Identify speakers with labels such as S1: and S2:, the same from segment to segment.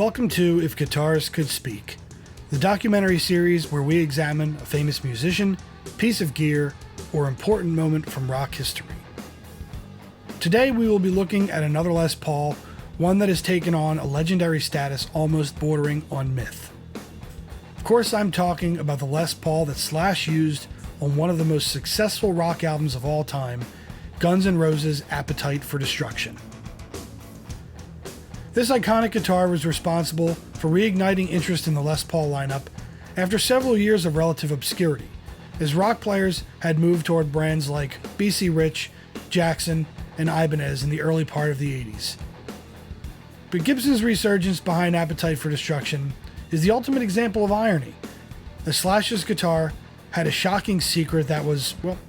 S1: Welcome to If Guitars Could Speak, the documentary series where we examine a famous musician, piece of gear, or important moment from rock history. Today we will be looking at another Les Paul, one that has taken on a legendary status almost bordering on myth. Of course, I'm talking about the Les Paul that Slash used on one of the most successful rock albums of all time, Guns N' Roses' Appetite for Destruction. This iconic guitar was responsible for reigniting interest in the Les Paul lineup after several years of relative obscurity, as rock players had moved toward brands like B.C. Rich, Jackson, and Ibanez in the early part of the 80s. But Gibson's resurgence behind Appetite for Destruction is the ultimate example of irony. The Slash's guitar had a shocking secret that was, well,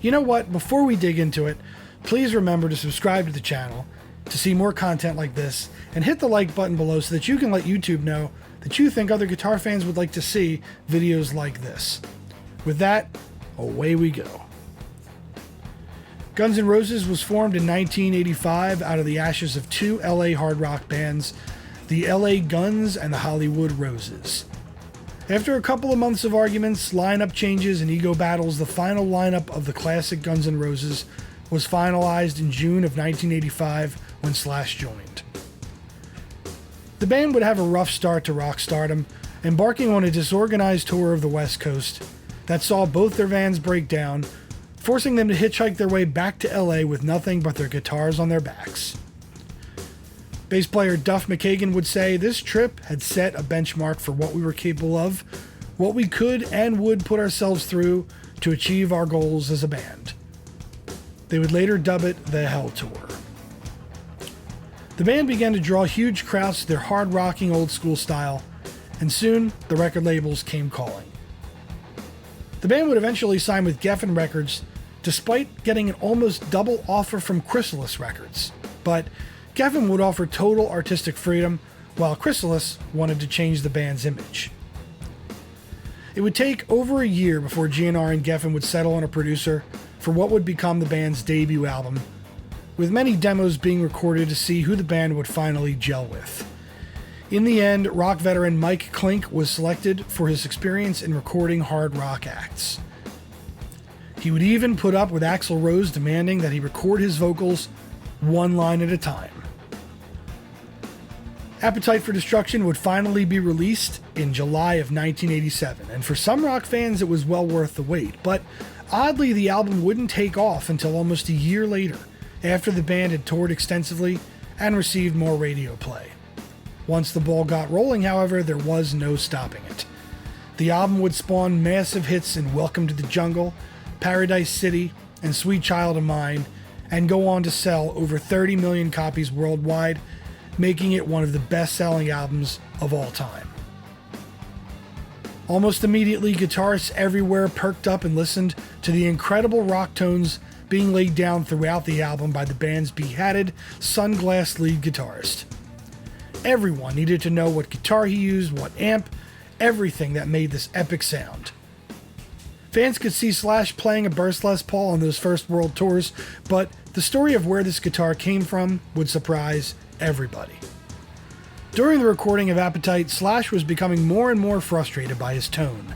S1: you know what? Before we dig into it, please remember to subscribe to the channel to see more content like this, and hit the like button below so that you can let YouTube know that you think other guitar fans would like to see videos like this. With that, away we go. Guns N' Roses was formed in 1985 out of the ashes of two LA hard rock bands, the LA Guns and the Hollywood Roses. After a couple of months of arguments, lineup changes, and ego battles, the final lineup of the classic Guns N' Roses was finalized in June of 1985 when Slash joined. The band would have a rough start to rock stardom, embarking on a disorganized tour of the West Coast that saw both their vans break down, forcing them to hitchhike their way back to LA with nothing but their guitars on their backs. Bass player Duff McKagan would say this trip had set a benchmark for what we were capable of, what we could and would put ourselves through to achieve our goals as a band. They would later dub it the Hell Tour. The band began to draw huge crowds to their hard-rocking old-school style, and soon the record labels came calling. The band would eventually sign with Geffen Records, despite getting an almost double offer from Chrysalis Records. But Geffen would offer total artistic freedom, while Chrysalis wanted to change the band's image. It would take over a year before GNR and Geffen would settle on a producer for what would become the band's debut album, with many demos being recorded to see who the band would finally gel with. In the end, rock veteran Mike Klink was selected for his experience in recording hard rock acts. He would even put up with Axl Rose demanding that he record his vocals one line at a time. Appetite for Destruction would finally be released in July of 1987, and for some rock fans it was well worth the wait, but oddly the album wouldn't take off until almost a year later, after the band had toured extensively and received more radio play. Once the ball got rolling, however, there was no stopping it. The album would spawn massive hits in Welcome to the Jungle, Paradise City, and Sweet Child of Mine, and go on to sell over 30 million copies worldwide, making it one of the best-selling albums of all time. Almost immediately, guitarists everywhere perked up and listened to the incredible rock tones being laid down throughout the album by the band's behatted, sunglassed lead guitarist. Everyone needed to know what guitar he used, what amp, everything that made this epic sound. Fans could see Slash playing a burst Les Paul on those first world tours, but the story of where this guitar came from would surprise everybody. During the recording of Appetite, Slash was becoming more and more frustrated by his tone.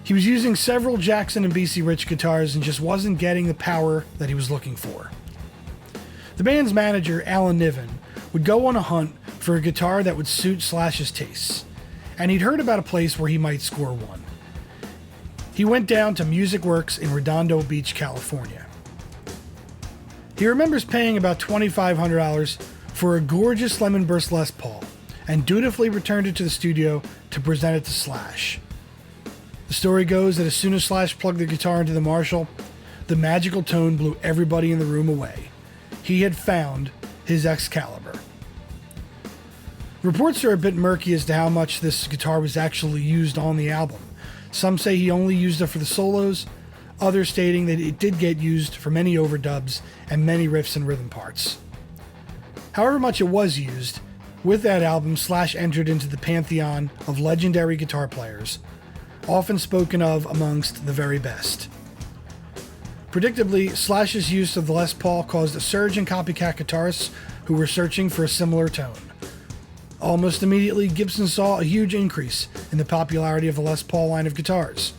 S1: He was using several Jackson and B.C. Rich guitars and just wasn't getting the power that he was looking for. The band's manager, Alan Niven, would go on a hunt for a guitar that would suit Slash's tastes, and he'd heard about a place where he might score one. He went down to Music Works in Redondo Beach, California. He remembers paying about $2,500 for a gorgeous Lemon Burst Les Paul, and dutifully returned it to the studio to present it to Slash. The story goes that as soon as Slash plugged the guitar into the Marshall, the magical tone blew everybody in the room away. He had found his Excalibur. Reports are a bit murky as to how much this guitar was actually used on the album. Some say he only used it for the solos, others stating that it did get used for many overdubs and many riffs and rhythm parts. However much it was used, with that album, Slash entered into the pantheon of legendary guitar players, often spoken of amongst the very best. Predictably, Slash's use of the Les Paul caused a surge in copycat guitarists who were searching for a similar tone. Almost immediately, Gibson saw a huge increase in the popularity of the Les Paul line of guitars.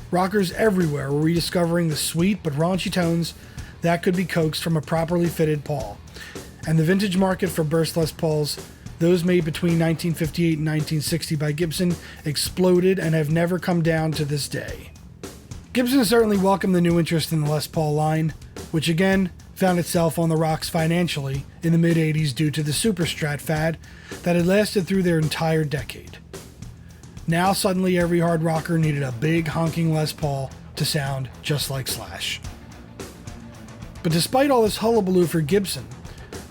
S1: Rockers everywhere were rediscovering the sweet but raunchy tones that could be coaxed from a properly fitted Paul, and the vintage market for burst Les Pauls, those made between 1958 and 1960 by Gibson, exploded and have never come down to this day. Gibson certainly welcomed the new interest in the Les Paul line, which again found itself on the rocks financially in the mid-80s due to the Super Strat fad that had lasted through their entire decade. Now suddenly every hard rocker needed a big honking Les Paul to sound just like Slash. But despite all this hullabaloo for Gibson,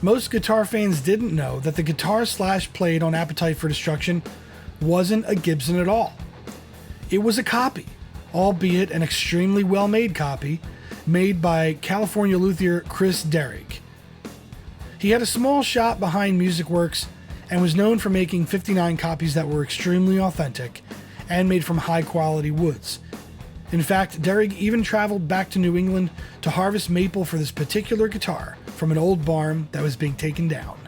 S1: most guitar fans didn't know that the guitar Slash played on Appetite for Destruction wasn't a Gibson at all. It was a copy, albeit an extremely well-made copy, made by California luthier Chris Derrig. He had a small shop behind Music Works and was known for making 59 copies that were extremely authentic and made from high-quality woods. In fact, Derrig even traveled back to New England to harvest maple for this particular guitar from an old barn that was being taken down.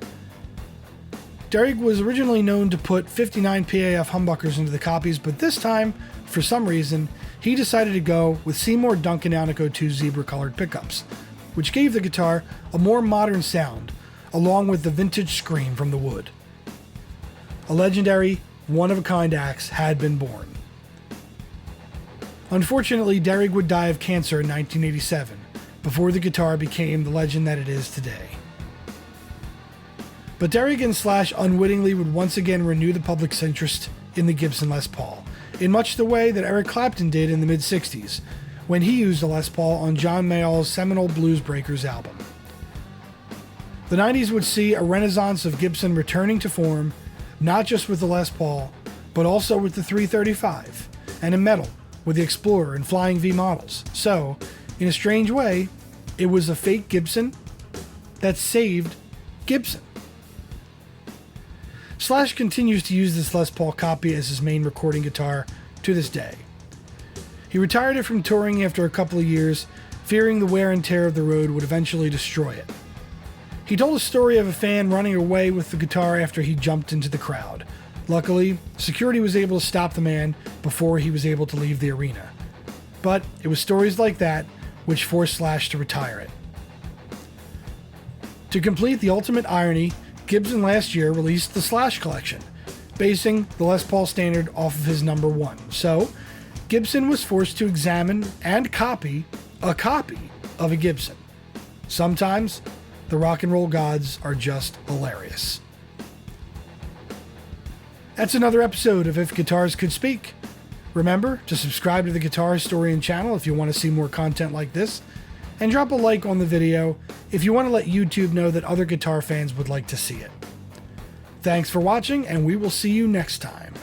S1: Derrig was originally known to put 59 PAF humbuckers into the copies, but this time, for some reason, he decided to go with Seymour Duncan Alnico 2 zebra-colored pickups, which gave the guitar a more modern sound, along with the vintage scream from the wood. A legendary, one-of-a-kind axe had been born. Unfortunately, Derrig would die of cancer in 1987, before the guitar became the legend that it is today. But Derrig and Slash unwittingly would once again renew the public's interest in the Gibson Les Paul, in much the way that Eric Clapton did in the mid-60s, when he used a Les Paul on John Mayall's seminal Blues Breakers album. The 90s would see a renaissance of Gibson returning to form, not just with the Les Paul, but also with the 335, and in metal, with the Explorer and Flying V models. So, in a strange way, it was a fake Gibson that saved Gibson. Slash continues to use this Les Paul copy as his main recording guitar to this day. He retired it from touring after a couple of years, fearing the wear and tear of the road would eventually destroy it. He told a story of a fan running away with the guitar after he jumped into the crowd. Luckily, security was able to stop the man before he was able to leave the arena. But it was stories like that which forced Slash to retire it. To complete the ultimate irony, Gibson last year released the Slash collection, basing the Les Paul standard off of his number 1. So, Gibson was forced to examine and copy a copy of a Gibson. Sometimes, the rock and roll gods are just hilarious. That's another episode of If Guitars Could Speak. Remember to subscribe to the Guitar Historian channel if you want to see more content like this, and drop a like on the video if you want to let YouTube know that other guitar fans would like to see it. Thanks for watching, and we will see you next time.